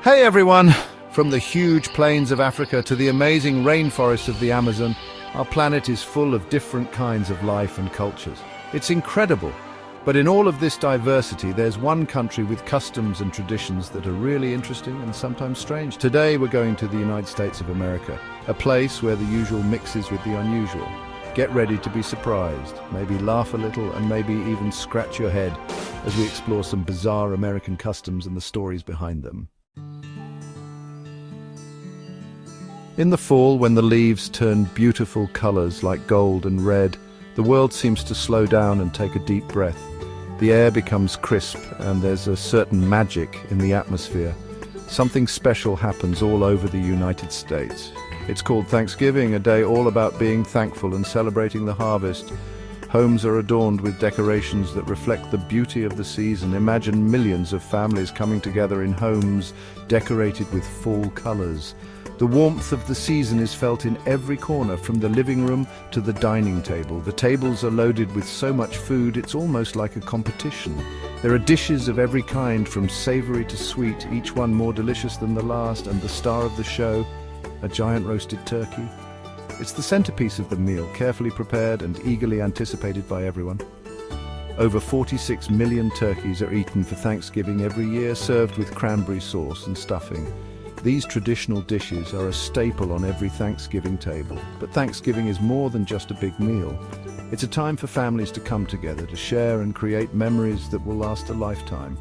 Hey everyone! From the huge plains of Africa to the amazing rainforests of the Amazon, our planet is full of different kinds of life and cultures. It's incredible. But in all of this diversity, there's one country with customs and traditions that are really interesting and sometimes strange. Today we're going to the United States of America, a place where the usual mixes with the unusual. Get ready to be surprised, maybe laugh a little, and maybe even scratch your head as we explore some bizarre American customs and the stories behind them. In the fall, when the leaves turn beautiful colors like gold and red, the world seems to slow down and take a deep breath. The air becomes crisp and there's a certain magic in the atmosphere. Something special happens all over the United States. It's called Thanksgiving, a day all about being thankful and celebrating the harvest. Homes are adorned with decorations that reflect the beauty of the season. Imagine millions of families coming together in homes decorated with fall colors. The warmth of the season is felt in every corner, from the living room to the dining table. The tables are loaded with so much food, it's almost like a competition. There are dishes of every kind, from savory to sweet, each one more delicious than the last, and the star of the show, a giant roasted turkey. It's the centerpiece of the meal, carefully prepared and eagerly anticipated by everyone. Over 46 million turkeys are eaten for Thanksgiving every year, served with cranberry sauce and stuffing. These traditional dishes are a staple on every Thanksgiving table. But Thanksgiving is more than just a big meal. It's a time for families to come together, to share and create memories that will last a lifetime.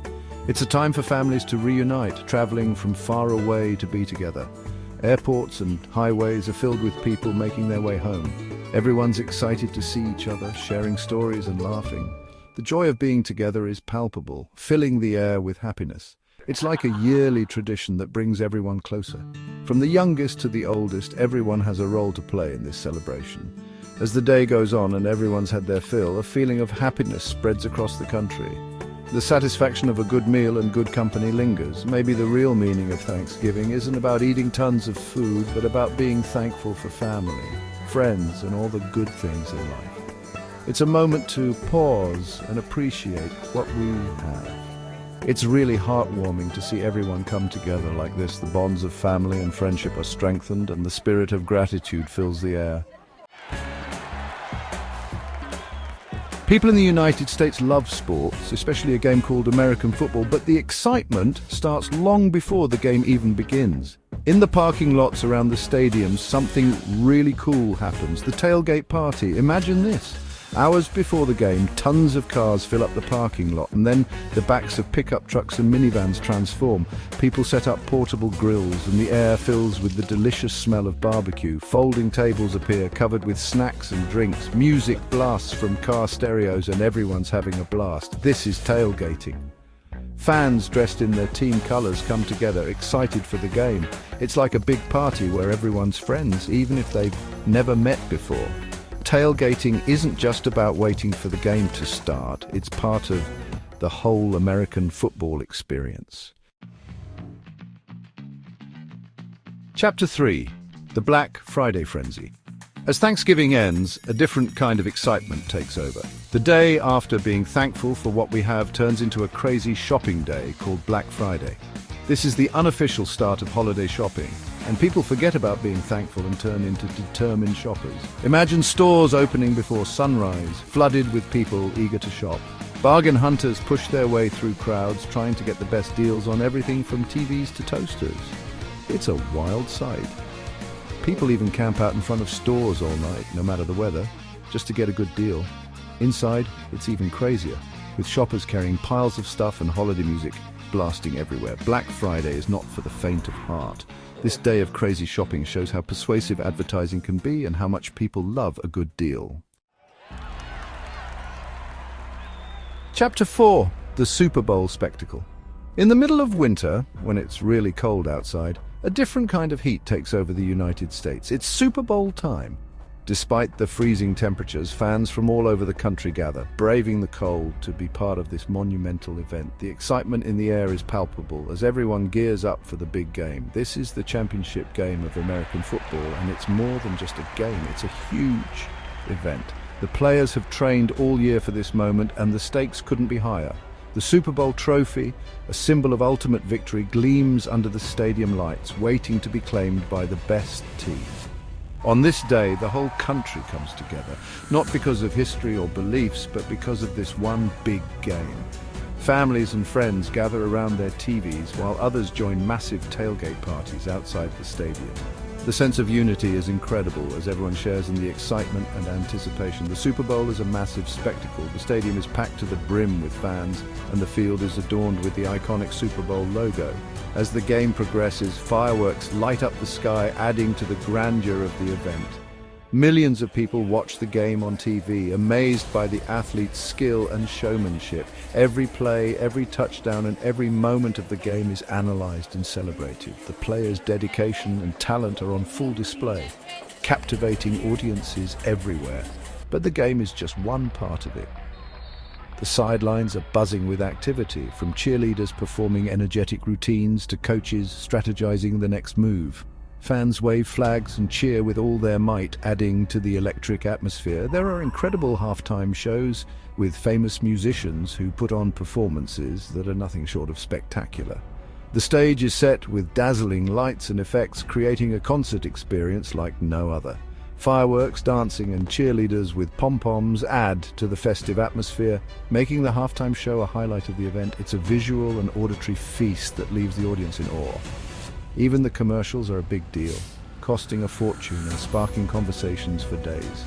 It's a time for families to reunite, traveling from far away to be together. Airports and highways are filled with people making their way home. Everyone's excited to see each other, sharing stories and laughing. The joy of being together is palpable, filling the air with happiness. It's like a yearly tradition that brings everyone closer. From the youngest to the oldest, everyone has a role to play in this celebration. As the day goes on and everyone's had their fill, a feeling of happiness spreads across the country. The satisfaction of a good meal and good company lingers. Maybe the real meaning of Thanksgiving isn't about eating tons of food, but about being thankful for family, friends, and all the good things in life. It's a moment to pause and appreciate what we have. It's really heartwarming to see everyone come together like this. The bonds of family and friendship are strengthened and the spirit of gratitude fills the air. People in the United States love sports, especially a game called American football, but the excitement starts long before the game even begins. In the parking lots around the stadiums, something really cool happens. The tailgate party. Imagine this. Hours before the game, tons of cars fill up the parking lot, and then the backs of pickup trucks and minivans transform. People set up portable grills, and the air fills with the delicious smell of barbecue. Folding tables appear, covered with snacks and drinks. Music blasts from car stereos, and everyone's having a blast. This is tailgating. Fans dressed in their team colors come together, excited for the game. It's like a big party where everyone's friends, even if they've never met before. Tailgating isn't just about waiting for the game to start, it's part of the whole American football experience. Chapter 3. The Black Friday Frenzy. As Thanksgiving ends, a different kind of excitement takes over. The day after being thankful for what we have turns into a crazy shopping day called Black Friday. This is the unofficial start of holiday shopping, and people forget about being thankful and turn into determined shoppers. Imagine stores opening before sunrise, flooded with people eager to shop. Bargain hunters push their way through crowds, trying to get the best deals on everything from TVs to toasters. It's a wild sight. People even camp out in front of stores all night, no matter the weather, just to get a good deal. Inside, it's even crazier, with shoppers carrying piles of stuff and holiday music blasting everywhere. Black Friday is not for the faint of heart. This day of crazy shopping shows how persuasive advertising can be and how much people love a good deal. Chapter 4. The Super Bowl Spectacle. In the middle of winter, when it's really cold outside, a different kind of heat takes over the United States. It's Super Bowl time. Despite the freezing temperatures, fans from all over the country gather, braving the cold to be part of this monumental event. The excitement in the air is palpable as everyone gears up for the big game. This is the championship game of American football, and it's more than just a game, it's a huge event. The players have trained all year for this moment, and the stakes couldn't be higher. The Super Bowl trophy, a symbol of ultimate victory, gleams under the stadium lights, waiting to be claimed by the best team. On this day, the whole country comes together, not because of history or beliefs, but because of this one big game. Families and friends gather around their TVs while others join massive tailgate parties outside the stadium. The sense of unity is incredible as everyone shares in the excitement and anticipation. The Super Bowl is a massive spectacle. The stadium is packed to the brim with fans, and the field is adorned with the iconic Super Bowl logo. As the game progresses, fireworks light up the sky, adding to the grandeur of the event. Millions of people watch the game on TV, amazed by the athletes' skill and showmanship. Every play, every touchdown, and every moment of the game is analyzed and celebrated. The players' dedication and talent are on full display, captivating audiences everywhere. But the game is just one part of it. The sidelines are buzzing with activity, from cheerleaders performing energetic routines to coaches strategizing the next move. Fans wave flags and cheer with all their might, adding to the electric atmosphere. There are incredible halftime shows with famous musicians who put on performances that are nothing short of spectacular. The stage is set with dazzling lights and effects, creating a concert experience like no other. Fireworks, dancing, and cheerleaders with pom-poms add to the festive atmosphere, making the halftime show a highlight of the event. It's a visual and auditory feast that leaves the audience in awe. Even the commercials are a big deal, costing a fortune and sparking conversations for days.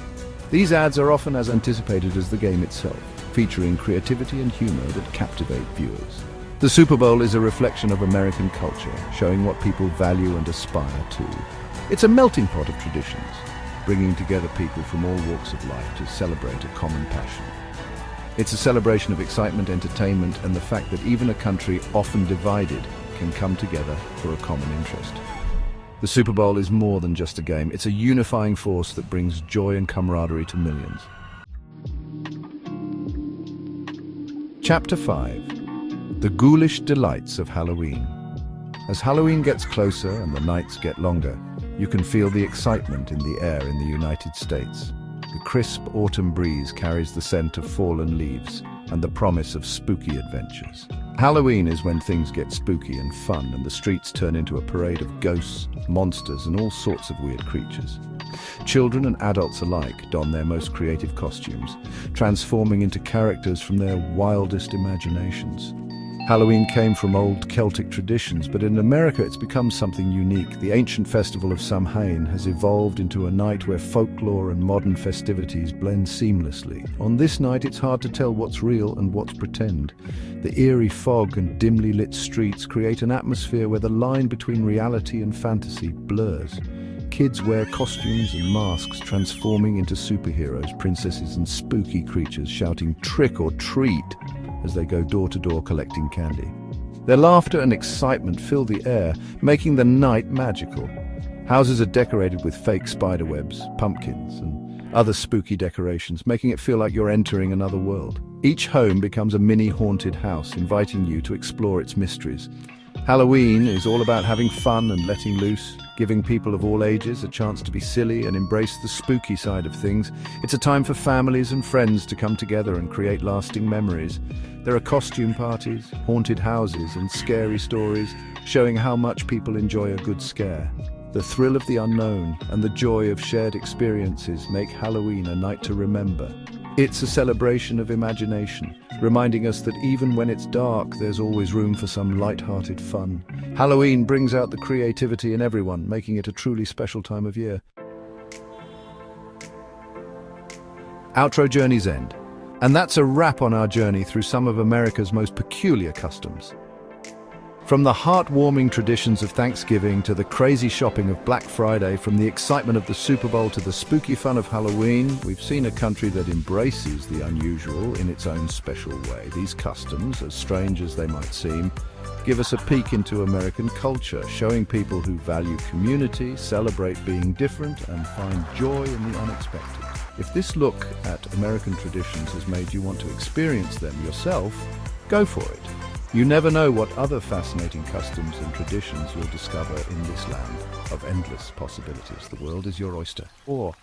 These ads are often as anticipated as the game itself, featuring creativity and humor that captivate viewers. The Super Bowl is a reflection of American culture, showing what people value and aspire to. It's a melting pot of traditions, bringing together people from all walks of life to celebrate a common passion. It's a celebration of excitement, entertainment, and the fact that even a country often divided can come together for a common interest. The Super Bowl is more than just a game. It's a unifying force that brings joy and camaraderie to millions. Chapter 5. The Ghoulish Delights of Halloween. As Halloween gets closer and the nights get longer, you can feel the excitement in the air in the United States. The crisp autumn breeze carries the scent of fallen leaves and the promise of spooky adventures. Halloween is when things get spooky and fun, and the streets turn into a parade of ghosts, monsters, and all sorts of weird creatures. Children and adults alike don their most creative costumes, transforming into characters from their wildest imaginations. Halloween came from old Celtic traditions, but in America it's become something unique. The ancient festival of Samhain has evolved into a night where folklore and modern festivities blend seamlessly. On this night it's hard to tell what's real and what's pretend. The eerie fog and dimly lit streets create an atmosphere where the line between reality and fantasy blurs. Kids wear costumes and masks, transforming into superheroes, princesses, and spooky creatures, shouting "trick or treat" as they go door to door collecting candy. Their laughter and excitement fill the air, making the night magical. Houses are decorated with fake spider webs, pumpkins, and other spooky decorations, making it feel like you're entering another world. Each home becomes a mini haunted house, inviting you to explore its mysteries. Halloween is all about having fun and letting loose, giving people of all ages a chance to be silly and embrace the spooky side of things. It's a time for families and friends to come together and create lasting memories. There are costume parties, haunted houses, and scary stories, showing how much people enjoy a good scare. The thrill of the unknown and the joy of shared experiences make Halloween a night to remember. It's a celebration of imagination, reminding us that even when it's dark, there's always room for some light-hearted fun. Halloween brings out the creativity in everyone, making it a truly special time of year. Outro Journey's End. And that's a wrap on our journey through some of America's most peculiar customs. From the heartwarming traditions of Thanksgiving to the crazy shopping of Black Friday, from the excitement of the Super Bowl to the spooky fun of Halloween, we've seen a country that embraces the unusual in its own special way. These customs, as strange as they might seem, give us a peek into American culture, showing people who value community, celebrate being different, and find joy in the unexpected. If this look at American traditions has made you want to experience them yourself, go for it. You never know what other fascinating customs and traditions you'll discover in this land of endless possibilities. The world is your oyster. Or